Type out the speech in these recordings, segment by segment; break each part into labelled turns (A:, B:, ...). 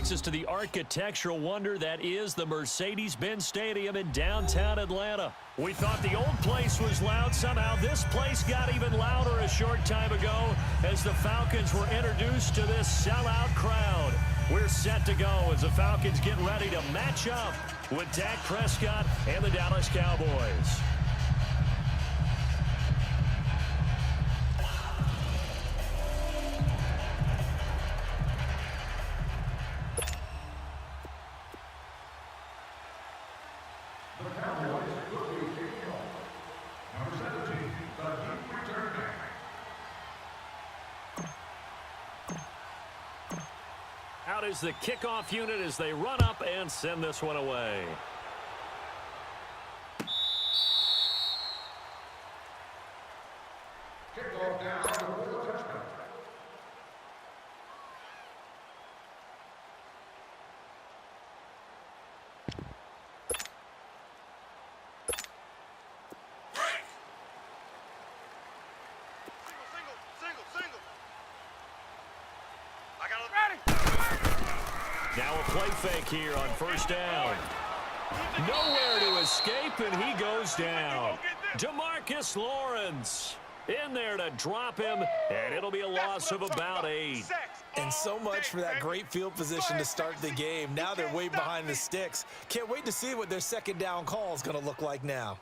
A: takes us to the architectural wonder that is the Mercedes-Benz Stadium in downtown Atlanta. We thought the old place was loud. Somehow this place got even louder a short time ago as the Falcons were introduced to this sellout crowd. We're set to go as the Falcons get ready to match up with Dak Prescott and the Dallas Cowboys. Out is the kickoff unit as they run up and send this one away.
B: Kickoff down for the touchdown.
C: Single. I got it ready.
A: Now a play fake here on first down. Nowhere to escape, and he goes down. DeMarcus Lawrence in there to drop him, and it'll be a loss of about 8.
D: And so much for that great field position to start the game. Now they're way behind the sticks. Can't wait to see what their second down call is going to look like now.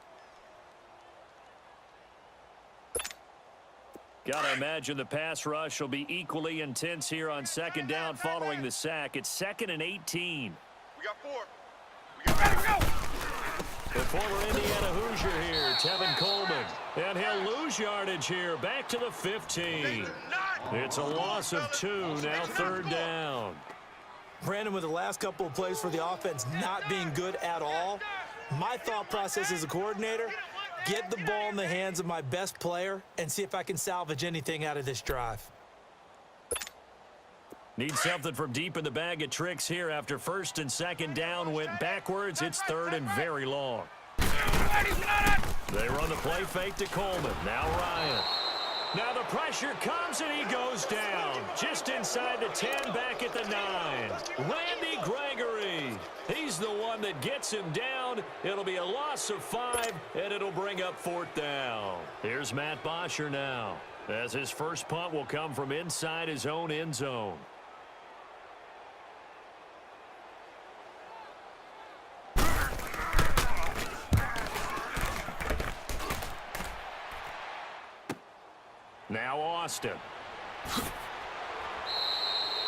A: Gotta imagine the pass rush will be equally intense here on second down following the sack. It's 2nd and 18.
C: We got 4. We got ready to go.
A: The former Indiana Hoosier here, Tevin Coleman. And he'll lose yardage here, back to the 15. It's a loss of 2, now third down.
D: Brandon, with the last couple of plays for the offense not being good at all, my thought process as a coordinator, get the ball in the hands of my best player and see if I can salvage anything out of this drive.
A: Need something from deep in the bag of tricks here after first and second down went backwards. It's third and very long. They run the play fake to Coleman. Now Ryan. Now the pressure comes and he goes down. Just inside the 10, back at the 9. Randy Gregory. He's the one that gets him down. It'll be a loss of 5, and it'll bring up fourth down. Here's Matt Bosher now, as his first punt will come from inside his own end zone. Now Austin.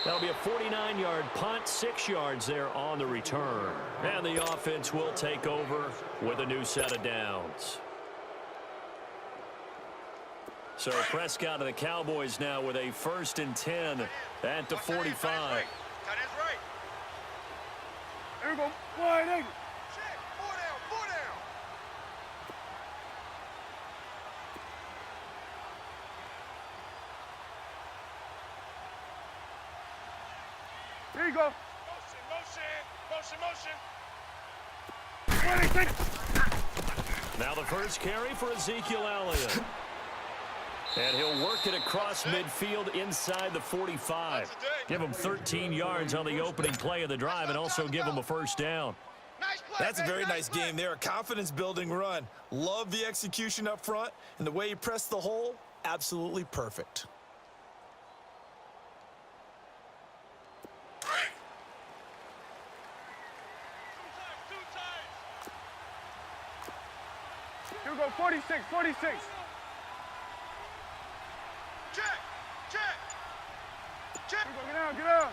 A: That'll be a 49-yard punt, 6 yards there on the return. And the offense will take over with a new set of downs. So Prescott and the Cowboys now with a 1st and 10 at the 45.
C: Tight end's right.
B: Here we go. Wide angle.
C: Check. 4 down.
B: Here you go.
C: Motion.
A: Now the first carry for Ezekiel Elliott. And he'll work it across midfield inside the 45. Give him 13 yards on the opening play of the drive and also give him a first down.
D: That's a very nice game there. A confidence-building run. Love the execution up front, and the way he pressed the hole, absolutely perfect.
B: Here we go. 46.
C: Check.
B: Here we go. Get out.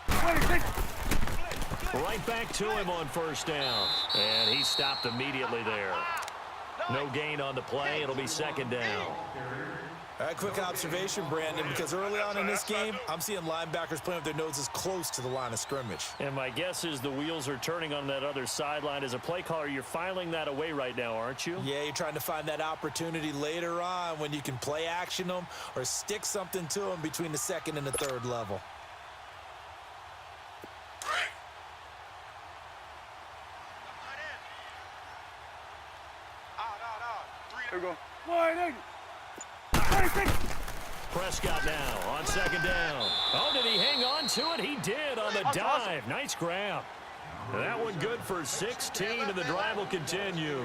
B: 26.
A: Right back to him on first down. And he stopped immediately there. No gain on the play. It'll be second down.
D: All right, quick observation, Brandon, because early on in this game, I'm seeing linebackers playing with their noses close to the line of scrimmage.
A: And my guess is the wheels are turning on that other sideline. As a play caller, you're filing that away right now, aren't you?
D: Yeah, you're trying to find that opportunity later on when you can play action them or stick something to them between the second and the third level.
B: Here we go. Wide angle. 26.
A: Prescott now on second down. Oh, did he hang on to it? He did on the dive. Nice grab. That one good for 16, and the drive will continue.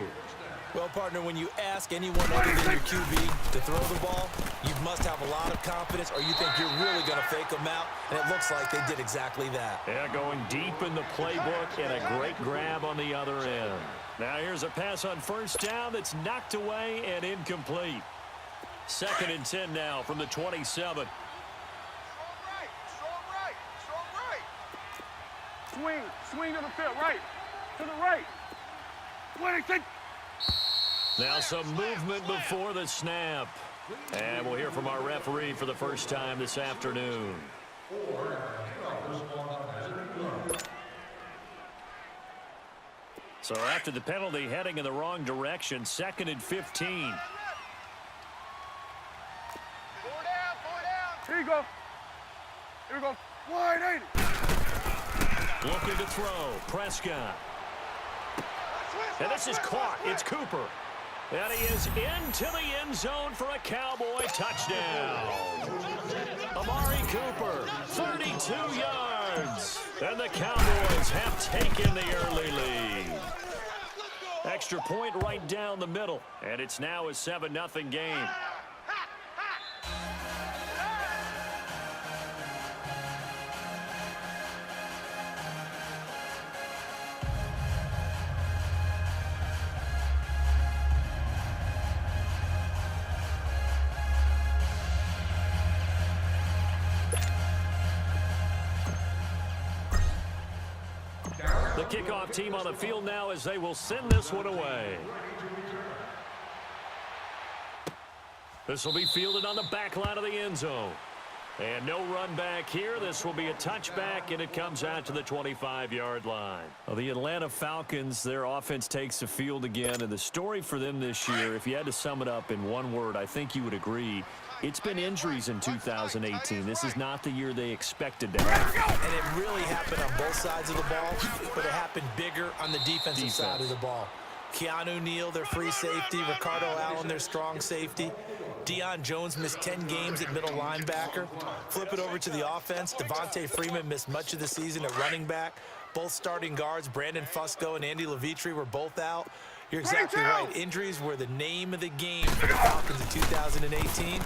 D: Well, partner, when you ask anyone other than your QB to throw the ball, you must have a lot of confidence, or you think you're really going to fake them out, and it looks like they did exactly that.
A: Yeah, going deep in the playbook, and a great grab on the other end. Now here's a pass on first down that's knocked away and incomplete. 2nd and 10 now from the 27.
C: Strong right, strong right, strong right.
B: Swing to the field, right. To the right. 26.
A: Now some movement before the snap. And we'll hear from our referee for the first time this afternoon. So after the penalty, heading in the wrong direction, 2nd and 15.
C: 4 down, 4 down.
B: Here you go. Here we go. Wide 80.
A: Looking to throw. Prescott. And this is caught. It's Cooper. And he is into the end zone for a Cowboy touchdown. Amari Cooper, 32 yards. And the Cowboys have taken the early lead. Extra point right down the middle. And it's now a 7-0 game. The kickoff team on the field now as they will send this one away. This will be fielded on the back line of the end zone. And no run back here. This will be a touchback, and it comes out to the 25-yard line. Well, the Atlanta Falcons, their offense takes the field again. And the story for them this year, if you had to sum it up in one word, I think you would agree, it's been injuries in 2018. This is not the year they expected to have.
D: And it really happened on both sides of the ball, but it happened bigger on the defensive side of the ball. Keanu Neal, their free safety. Ricardo Allen, their strong safety. Deion Jones missed 10 games at middle linebacker. Flip it over to the offense. Devontae Freeman missed much of the season at running back. Both starting guards, Brandon Fusco and Andy Levitre, were both out. You're exactly right. Injuries were the name of the game for the Falcons in 2018.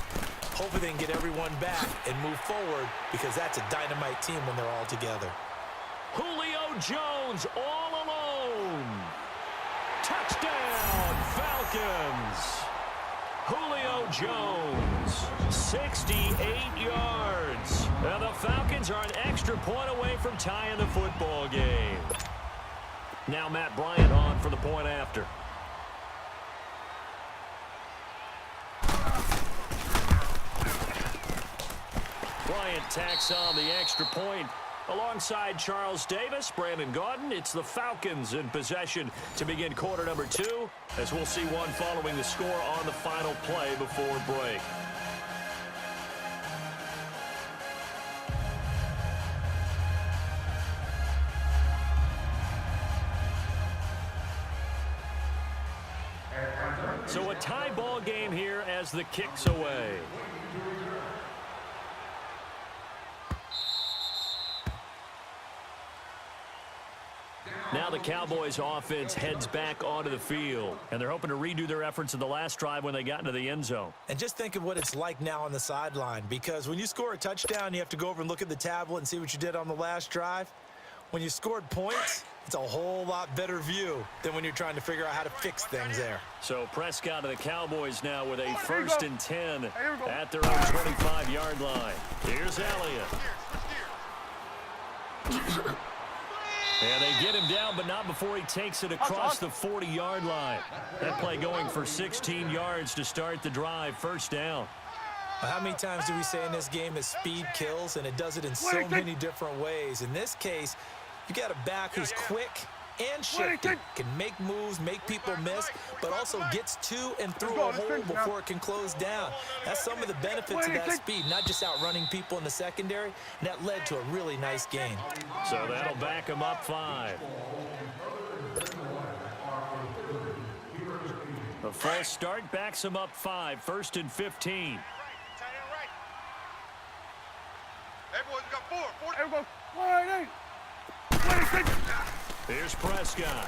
D: Hopefully they can get everyone back and move forward, because that's a dynamite team when they're all together.
A: Julio Jones all alone. Touchdown, Falcons. Julio Jones, 68 yards. And the Falcons are an extra point away from tying the football game. Now Matt Bryant on for the point after. Bryant tacks on the extra point. Alongside Charles Davis, Brandon Gaudin, it's the Falcons in possession to begin quarter number 2, as we'll see one following the score on the final play before break. So a tie ball game here as the kick's away. Now the Cowboys offense heads back onto the field, and they're hoping to redo their efforts in the last drive when they got into the end zone.
D: And just think of what it's like now on the sideline, because when you score a touchdown, you have to go over and look at the tablet and see what you did on the last drive. When you scored points, it's a whole lot better view than when you're trying to figure out how to fix things there.
A: So Prescott of the Cowboys now with a 1st and 10 at their own 25-yard line. Here's Elliott. And they get him down, but not before he takes it across the 40-yard line. That play going for 16 yards to start the drive. 1st down.
D: How many times do we say in this game that speed kills, and it does it in so many different ways? In this case, you got a back who's quick and shifty, can make moves, make people miss, but also gets to and through a hole before it can close down. That's some of the benefits of that speed, not just outrunning people in the secondary, and that led to a really nice gain.
A: So that'll back him up 5. The false start backs him up 5, 1st and 15.
C: Tight end right. Hey, boys, we got four.
B: Here we go. Wide 80. 26.
A: Here's Prescott.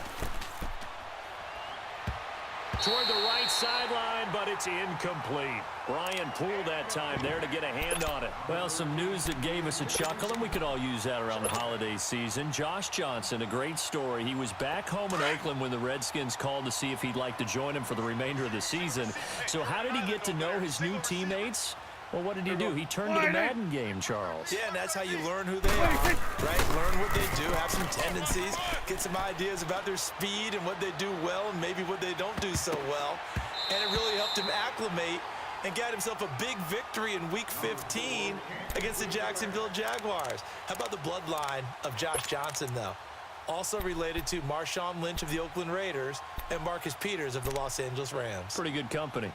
A: Toward the right sideline, but it's incomplete. Ryan pulled that time there to get a hand on it. Well, some news that gave us a chuckle, and we could all use that around the holiday season. Josh Johnson, a great story. He was back home in Oakland when the Redskins called to see if he'd like to join him for the remainder of the season. So how did he get to know his new teammates? Well, what did he do? He turned to the Madden game, Charles.
D: Yeah, and that's how you learn who they are, right? Learn what they do, have some tendencies, get some ideas about their speed and what they do well and maybe what they don't do so well. And it really helped him acclimate and got himself a big victory in Week 15 against the Jacksonville Jaguars. How about the bloodline of Josh Johnson, though? Also related to Marshawn Lynch of the Oakland Raiders and Marcus Peters of the Los Angeles Rams.
A: Pretty good company.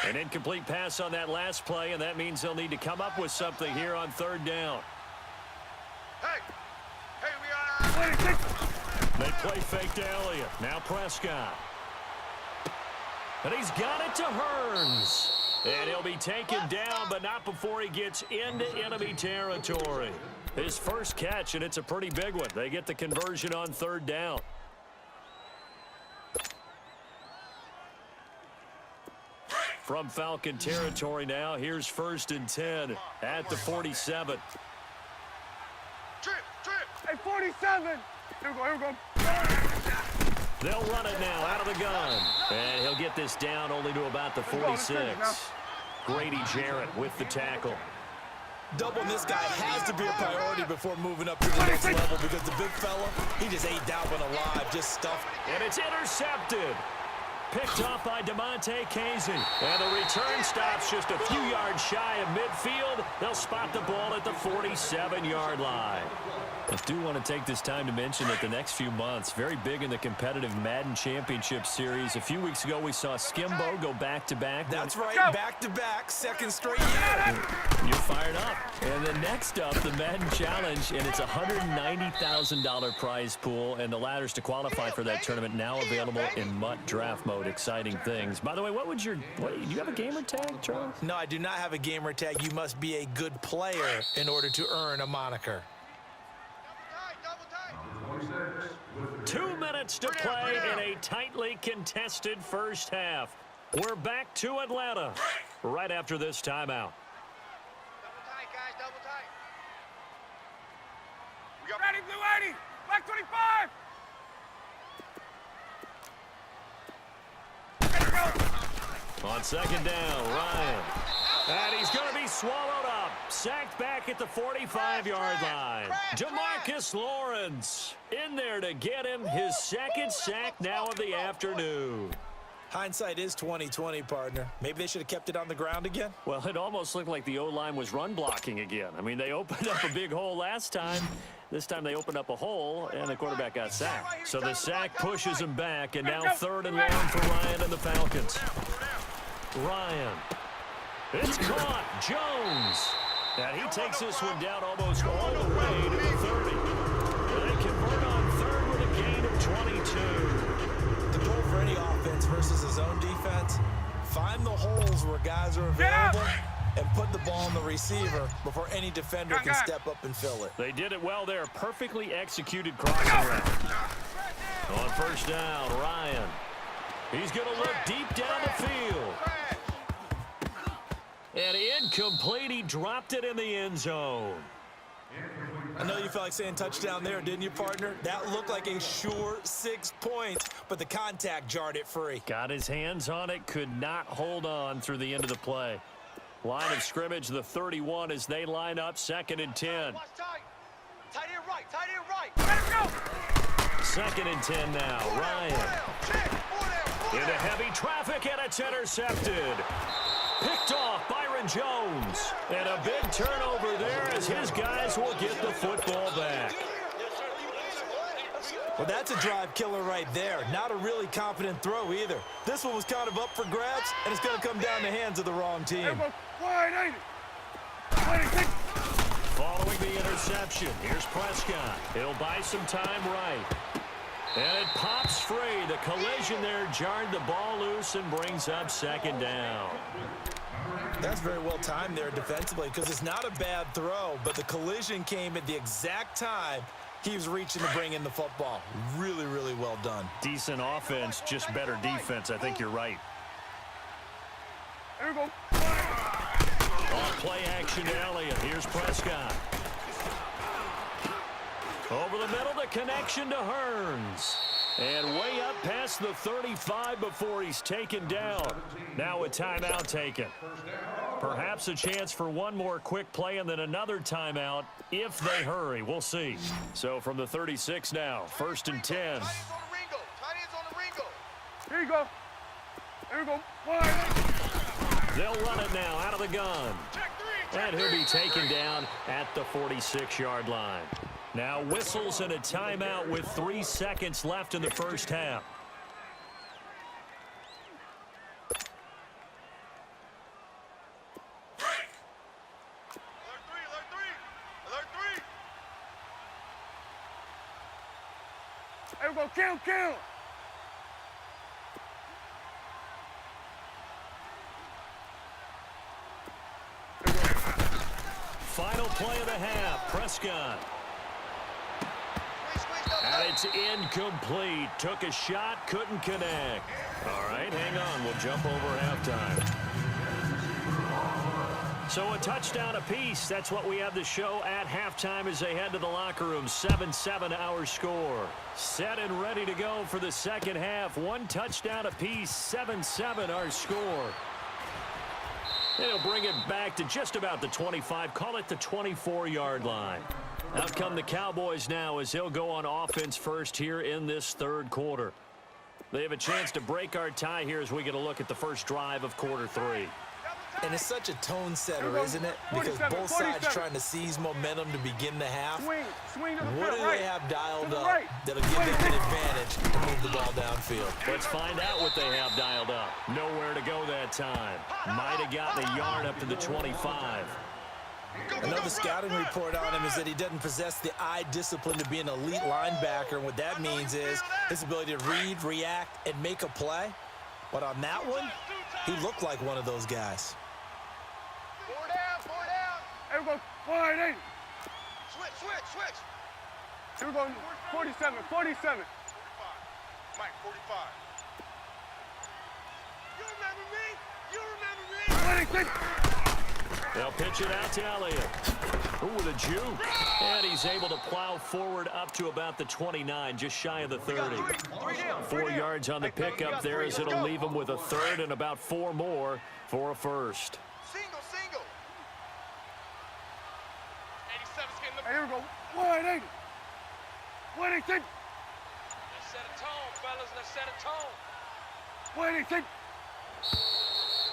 A: An incomplete pass on that last play, and that means they'll need to come up with something here on third down.
C: Hey, we got
B: 26.
A: They play fake to Elliott. Now Prescott. And he's got it to Hearns. And he'll be taken down, but not before he gets into enemy territory. His first catch, and it's a pretty big one. They get the conversion on third down. From Falcon territory now, here's 1st and 10 at the 47.
C: Trip.
B: Hey, 47. Here we go.
A: They'll run it now out of the gun. And he'll get this down only to about the 46. Grady Jarrett with the tackle.
D: Doubling this guy has to be a priority before moving up to the next level because the big fella, he just ate that one alive, just stuffed.
A: And it's intercepted. Picked off by DeMonte Casey. And the return stops just a few yards shy of midfield. They'll spot the ball at the 47-yard line. I do want to take this time to mention that the next few months, very big in the competitive Madden Championship Series. A few weeks ago, we saw Skimbo go back-to-back.
D: That's right, back-to-back, second straight year.
A: You're fired up. And then next up, the Madden Challenge, and it's a $190,000 prize pool, and the ladders to qualify for that tournament now available in MUT draft mode. Exciting things. By the way, do you have a gamer tag, Charles?
D: No, I do not have a gamer tag. You must be a good player in order to earn a moniker.
C: Double tight.
A: 2 minutes to play in a tightly contested first half. We're back to Atlanta right after this timeout.
C: Double tight, guys, double tight. We got
B: Ready, blue 80. Black 25.
A: On second down, Ryan. And he's going to be swallowed up. Sacked back at the 45-yard line. DeMarcus Lawrence in there to get him his second sack now of the afternoon.
D: Hindsight is 20/20, partner. Maybe they should have kept it on the ground again.
A: Well, it almost looked like the O-line was run blocking again. I mean, they opened up a big hole last time. This time they opened up a hole, and the quarterback got sacked. So the sack pushes him back, and now 3rd and long for Ryan and the Falcons. Ryan. It's caught. Jones. And he takes this one down almost all the way to the 30. They convert on 3rd with a gain of 22.
D: The goal for any offense versus his own defense, find the holes where guys are available and put the ball in the receiver before any defender can step up and fill it.
A: They did it well there. Perfectly executed crossing route. On 1st down, Ryan. He's going to look deep down the field. And incomplete. He dropped it in the end zone.
D: I know you felt like saying touchdown there, didn't you, partner? That looked like a sure 6 points, but the contact jarred it free.
A: Got his hands on it, could not hold on through the end of the play. Line of scrimmage, the 31 as they line up, 2nd and 10.
C: Watch tight. Tight end right. Let him go.
A: 2nd and 10 now, Ryan. Into heavy traffic, and it's intercepted. Picked off Byron Jones. And a big turnover there as his guys will get the football back.
D: Well, that's a drive killer right there. Not a really confident throw either. This one was kind of up for grabs, and it's going to come down the hands of the wrong team.
B: Wide 80. 26.
A: Following the interception, here's Prescott. He'll buy some time right. And it pops free. The collision there jarred the ball loose and brings up second down.
D: That's very well timed there defensively because it's not a bad throw, but the collision came at the exact time he was reaching to bring in the football. Really, really well done.
A: Decent offense, just better defense. I think you're right.
B: Here we go.
A: On play action to Elliott. Here's Prescott. Over the middle, the connection to Hearns. And way up past the 35 before he's taken down. Now a timeout taken. Perhaps a chance for one more quick play and then another timeout if they hurry. We'll see. So from the 36 now, 1st and 10.
C: Tight ends on the Ringo. Tight ends on the Ringo.
B: Here you go. Here we go. Wide.
A: They'll run it now out of the gun. And he'll be taken down at the 46-yard line. Now whistles and a timeout with 3 seconds left in the first half.
C: Alert three.
B: Here we go. Count.
A: Final play of the half. Prescott. And it's incomplete. Took a shot, couldn't connect. All right, hang on. We'll jump over halftime. So a touchdown apiece. That's what we have to show at halftime as they head to the locker room. 7-7 our score. Set and ready to go for the second half. 1 touchdown apiece. 7-7 our score. They'll bring it back to just about the 25. Call it the 24-yard line. Out come the Cowboys now as they'll go on offense first here in this third quarter. They have a chance to break our tie here as we get a look at the first drive of quarter 3.
D: And it's such a tone setter, isn't it? Because both sides trying to seize momentum to begin the half.
B: Swing to the
D: What do
B: right.
D: they have dialed up
B: right.
D: that'll give them an advantage to move the ball downfield?
A: Let's find out what they have dialed up. Nowhere to go that time. Might have gotten a yard up to the 25.
D: Another scouting report on him is that he doesn't possess the eye discipline to be an elite linebacker. And what that means is his ability to read, react, and make a play. But on that one, he looked like one of those guys.
C: 4 down.
B: Here we go. Wide 80.
C: Switch.
B: Here we go. 47.
C: Mike, 45. You remember me?
B: 26.
A: They'll pitch it out to Elliott. Ooh, the juke. And he's able to plow forward up to about the 29, just shy of the 30. 4 yards on the pickup there as it'll leave him with a third and about 4 more for a first.
C: Single. 87's getting the...
B: Here we go. Wide 80. 26.
C: Let's set a tone, fellas. Let's set a tone.
B: 26.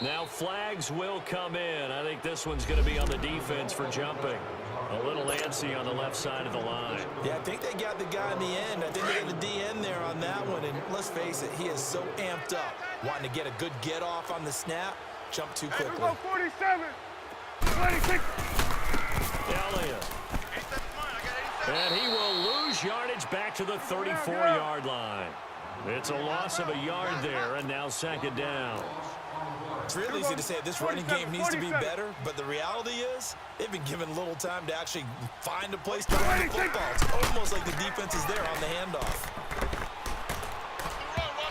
A: Now flags will come in. I think this one's going to be on the defense for jumping. A little antsy on the left side of the line.
D: Yeah, I think they got the guy in the end. I think they got the DN there on that one. And let's face it, he is so amped up. Wanting to get a good get off on the snap. Jump too
B: Here we
D: quickly.
B: go. 47. 26.
A: Elliott. And he will lose yardage back to the 34-yard line. It's a loss of a yard there, and now second down.
D: It's really easy to say this running game needs to be better, but the reality is they've been given little time to actually find a place to run the football. It's almost like the defense is there on the handoff.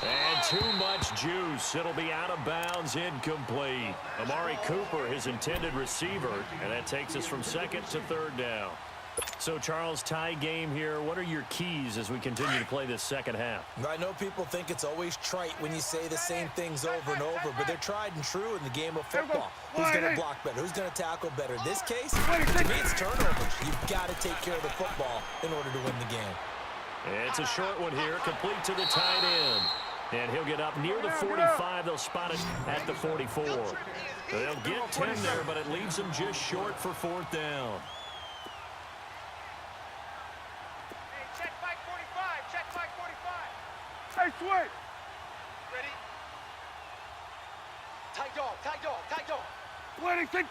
A: And too much juice. It'll be out of bounds, incomplete. Amari Cooper, his intended receiver, and that takes us from second to third down. So, Charles, tie game here. What are your keys as we continue to play this second half?
D: I know people think it's always trite when you say the same things over and over, but they're tried and true in the game of football. Who's going to block better? Who's going to tackle better? In this case, to me, it's turnovers. You've got to take care of the football in order to win the game.
A: It's a short one here, complete to the tight end. And he'll get up near the 45. They'll spot it at the 44. They'll get 10 there, but it leaves them just short for fourth down.
B: Hey, switch.
C: Ready? Tight dog.
B: 26.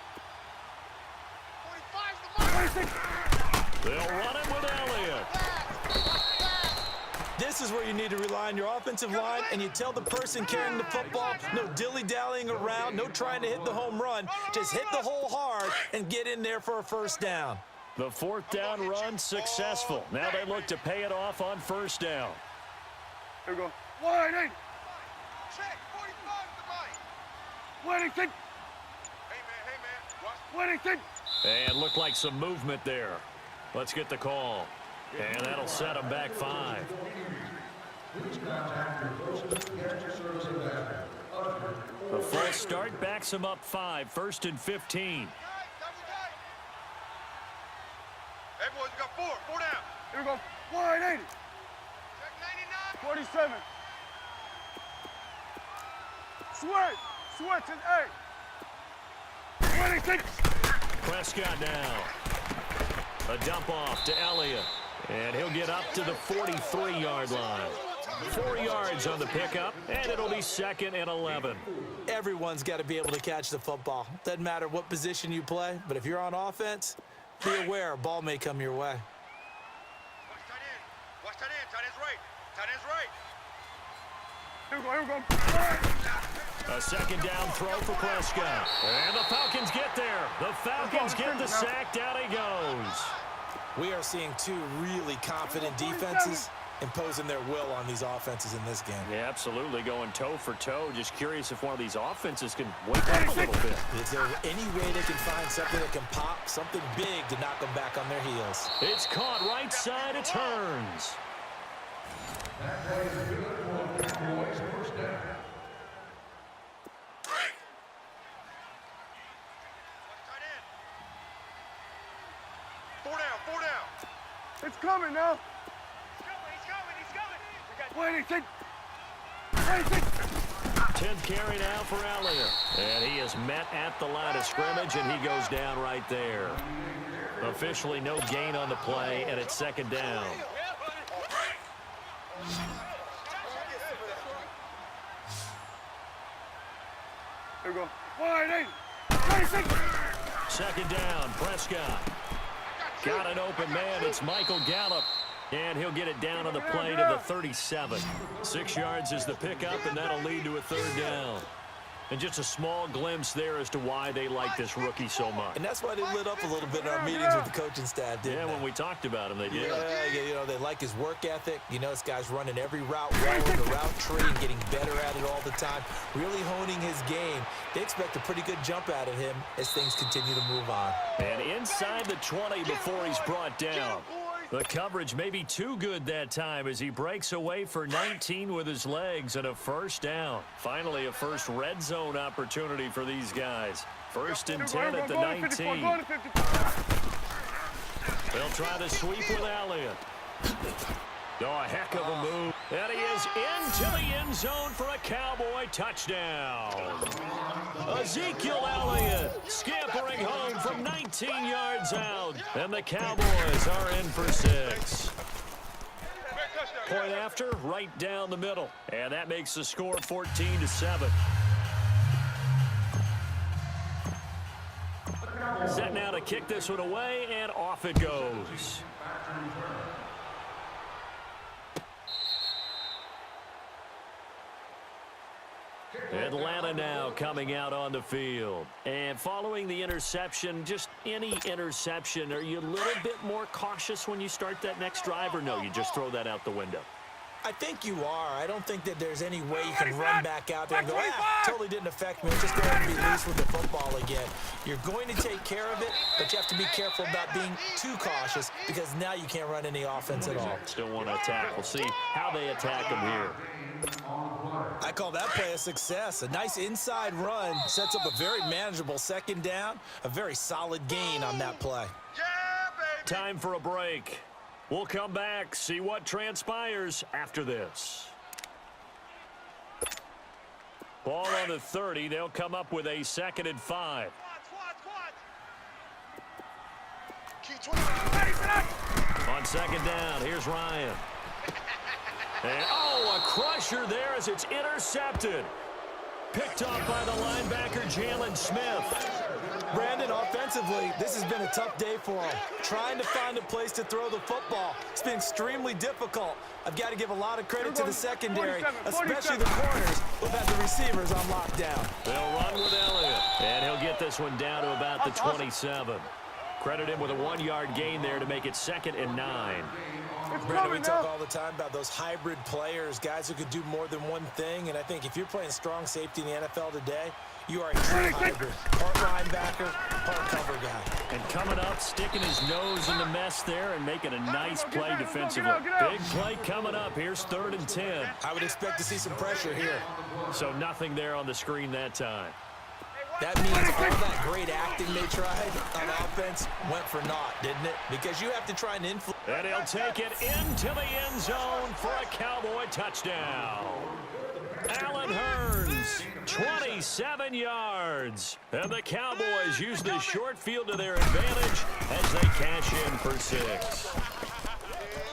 C: 45's the mark.
B: 26.
A: They'll run it with Elliott.
D: This This is where you need to rely on your offensive line, and you tell the person carrying the football, no dilly-dallying around, no trying to hit the home run. Just hit the hole hard and get in there for a first down.
A: The fourth down run successful. Now they look to pay it off on first down.
B: Here we go. Wide 8.
C: Check, 45 to Mike.
B: Wide 18.
C: Hey, man, watch.
B: Wide 18.
A: And looked like some movement there. Let's get the call. And that'll set them back 5. The false start backs them up 5. First and 15.
C: Hey, boys, we got 4 down.
B: Here we go. Wide 80.
C: Check
B: 47.
C: 99.
B: Switch and 8. Wide 18.
A: Prescott now. A dump off to Elliott. And he'll get up to the 43-yard line. 4 yards on the pickup, and it'll be 2nd and 11.
D: Everyone's got to be able to catch the football. Doesn't matter what position you play, but if you're on offense, be aware a ball may come your way.
C: Watch tight end. Watch tight end. Tight end's right. Tight end's right.
B: Here we go.
A: A second down throw for Prescott. And the Falcons get there. The Falcons get the sack. Down he goes.
D: We are seeing two really confident defenses imposing their will on these offenses in this game.
A: Yeah, absolutely, going toe for toe. Just curious if one of these offenses can wake up a little bit.
D: Is there any way they can find something that can pop, something big to knock them back on their heels?
A: It's caught right side. It turns.
C: Four down.
B: It's coming now.
C: He's coming.
B: Wide 18. Wide 18.
A: 10th carry now for Elliott. And he is met at the line of scrimmage, and he goes down right there. Officially no gain on the play, and it's 2nd down.
B: Here we go. Wide 8. 26.
A: 2nd down, Prescott. Got an open man. It's Michael Gallup. And he'll get it down on the play to the 37. 6 yards is the pickup, and that'll lead to a 3rd down. And just a small glimpse there as to why they like this rookie so much.
D: And that's why they lit up a little bit in our meetings with the coaching staff, didn't they?
A: When we talked about him, they did.
D: Yeah, you know, they like his work ethic. You know, this guy's running every route well in the route tree and getting better at it all the time, really honing his game. They expect a pretty good jump out of him as things continue to move on.
A: And inside the 20 before he's brought down. The coverage may be too good that time as he breaks away for 19 with his legs and a 1st down. Finally, a first red zone opportunity for these guys. 1st and 10 at the 19. They'll try to sweep with Elliott. Oh, a heck of a move. And he is into the end zone for a Cowboy touchdown. Ezekiel Elliott scampering home from 19 yards out. And the Cowboys are in for 6. Point after, right down the middle. And that makes the score 14-7. Set now to kick this one away, and off it goes. Atlanta now coming out on the field. And following the interception, just any interception, are you a little bit more cautious when you start that next drive, or no, you just throw that out the window?
D: I think you are. I don't think that there's any way you can run back out there and go, totally didn't affect me. Just go ahead and be loose with the football again. You're going to take care of it, but you have to be careful about being too cautious because now you can't run any offense at all.
A: Still want to attack. We'll see how they attack him here.
D: I call that play a success. A nice inside run sets up a very manageable 2nd down, a very solid gain on that play.
C: Yeah, baby.
A: Time for a break. We'll come back, see what transpires after this. Ball on the 30. They'll come up with a 2nd and 5.
C: Key 20.
A: On 2nd down, here's Ryan. And, oh, a crusher there as it's intercepted. Picked off by the linebacker, Jalen Smith.
D: Brandon, offensively, this has been a tough day for him. Trying to find a place to throw the football. It's been extremely difficult. I've got to give a lot of credit to the secondary, especially the corners who've had the receivers on lockdown.
A: They'll run with Elliott, and he'll get this one down to about the 27. Credit him with a 1-yard gain there to make it 2nd and 9.
D: Brandon, we talk all the time about those hybrid players, guys who could do more than one thing, and I think if you're playing strong safety in the NFL today, you are a true hybrid. Part linebacker, part cover guy.
A: And coming up, sticking his nose in the mess there and making a nice play defensively. Big play coming up. Here's 3rd and 10.
D: I would expect to see some pressure here.
A: So nothing there on the screen that time.
D: That means all that great acting they tried on offense went for naught, didn't it? Because you have to try and influence.
A: And he'll take it into the end zone for a Cowboy touchdown. Allen Hurns, 27 yards. And the Cowboys use the short field to their advantage as they cash in for 6.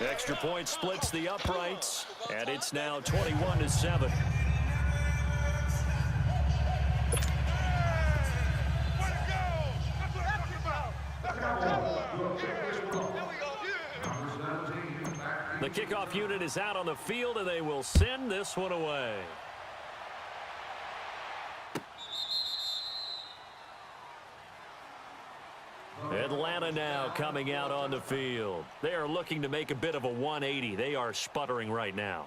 A: Extra point splits the uprights, and it's now 21-7. The kickoff unit is out on the field, and they will send this one away. Atlanta now coming out on the field. They are looking to make a bit of a 180. They are sputtering right now.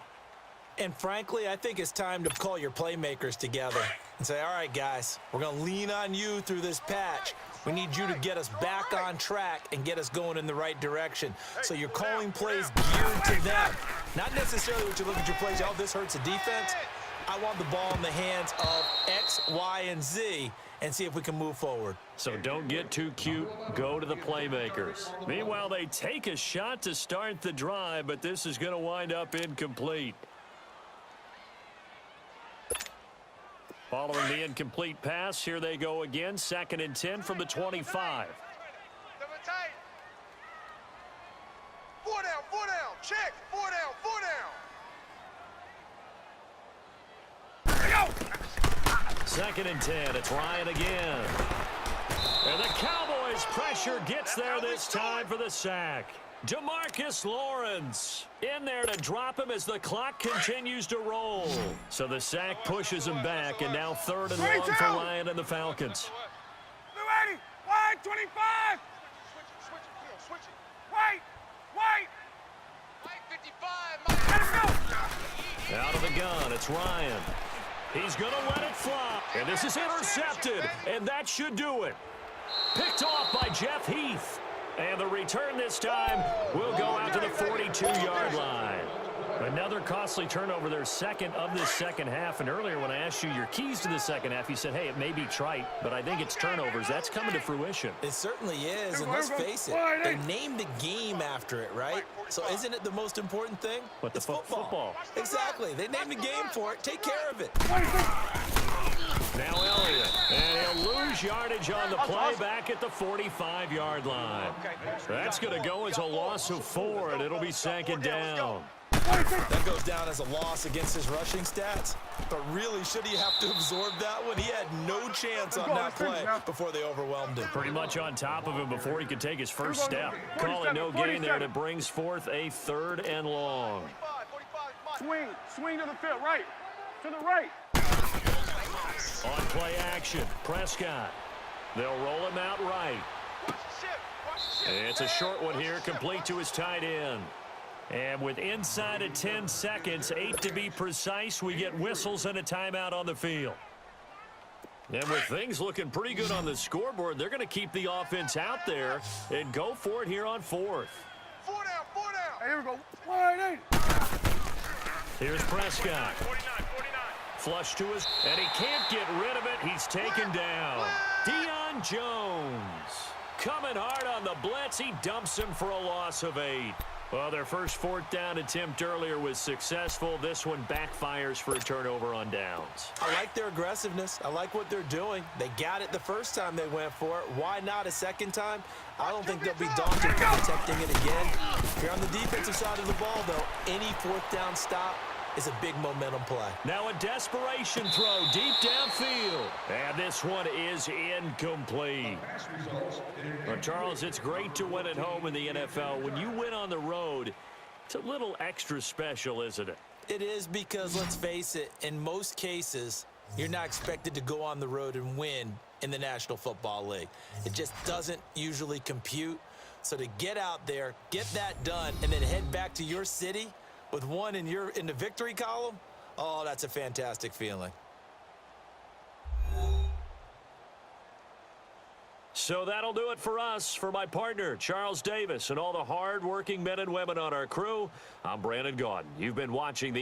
D: And frankly, I think it's time to call your playmakers together and say, all right, guys, we're going to lean on you through this patch. We need you to get us back on track and get us going in the right direction. So you're calling plays geared to them. Not necessarily what you look at your plays, oh, this hurts the defense. I want the ball in the hands of X, Y, and Z and see if we can move forward.
A: So don't get too cute. Go to the playmakers. Meanwhile, they take a shot to start the drive, but this is going to wind up incomplete. Following the incomplete pass, here they go again. 2nd and 10 from the 25.
C: 4 down, 4 down. Check. 4 down, 4 down.
A: 2nd and 10. It's Ryan again. And the Cowboys' pressure gets there this time for the sack. DeMarcus Lawrence in there to drop him as the clock continues to roll. So the sack pushes him back, and now 3rd and long for Ryan and the Falcons.
B: Ready? Wide 25.
C: Switch it.
B: Wait.
C: Mike 55.
B: Let him go.
A: Out of the gun, it's Ryan. He's going to let it fly. And this is intercepted, and that should do it. Picked off by Jeff Heath. And the return this time will go out to the 42-yard line. Another costly turnover, their 2nd of this second half. And earlier when I asked you your keys to the second half, you said, hey, it may be trite, but I think it's turnovers. That's coming to fruition.
D: It certainly is, and let's face it, they named the game after it, right? So isn't it the most important thing?
A: But the
D: it's football. Exactly. They named the game for it. Take care of it.
A: Now Elliott, and he'll lose yardage on the play back at the 45-yard line. That's going to go as a loss of 4, and it'll be 2nd down.
D: That goes down as a loss against his rushing stats, but really, should he have to absorb that one? He had no chance on that play before they overwhelmed him.
A: Pretty much on top of him before he could take his first step. Call it no gain there, and it brings forth a 3rd and long.
B: Swing to the field, right. To the right.
A: On play action, Prescott. They'll roll him out right. It's a short one here, complete to his tight end. And with inside of 10 seconds, 8 to be precise, we get whistles and a timeout on the field. And with things looking pretty good on the scoreboard, they're going to keep the offense out there and go for it here on 4th.
C: 4 down.
B: Hey, here we go. Wide 80.
A: Here's Prescott. 49. Flush to his, and he can't get rid of it. He's taken down. Deion Jones coming hard on the blitz. He dumps him for a loss of 8. Well, their first 4th down attempt earlier was successful. This one backfires for a turnover on downs.
D: I like their aggressiveness. I like what they're doing. They got it the first time they went for it. Why not a second time? I don't think they'll be daunted from attempting it again. If you're on the defensive side of the ball, though, any 4th down stop is a big momentum play.
A: Now a desperation throw deep downfield. And this one is incomplete. Well, Charles, it's great to win at home in the NFL. When you win on the road, it's a little extra special, isn't it?
D: It is, because, let's face it, in most cases, you're not expected to go on the road and win in the National Football League. It just doesn't usually compute. So to get out there, get that done, and then head back to your city with one in the victory column, oh, that's a fantastic feeling.
A: So that'll do it for us. For my partner, Charles Davis, and all the hard-working men and women on our crew, I'm Brandon Gaudin. You've been watching the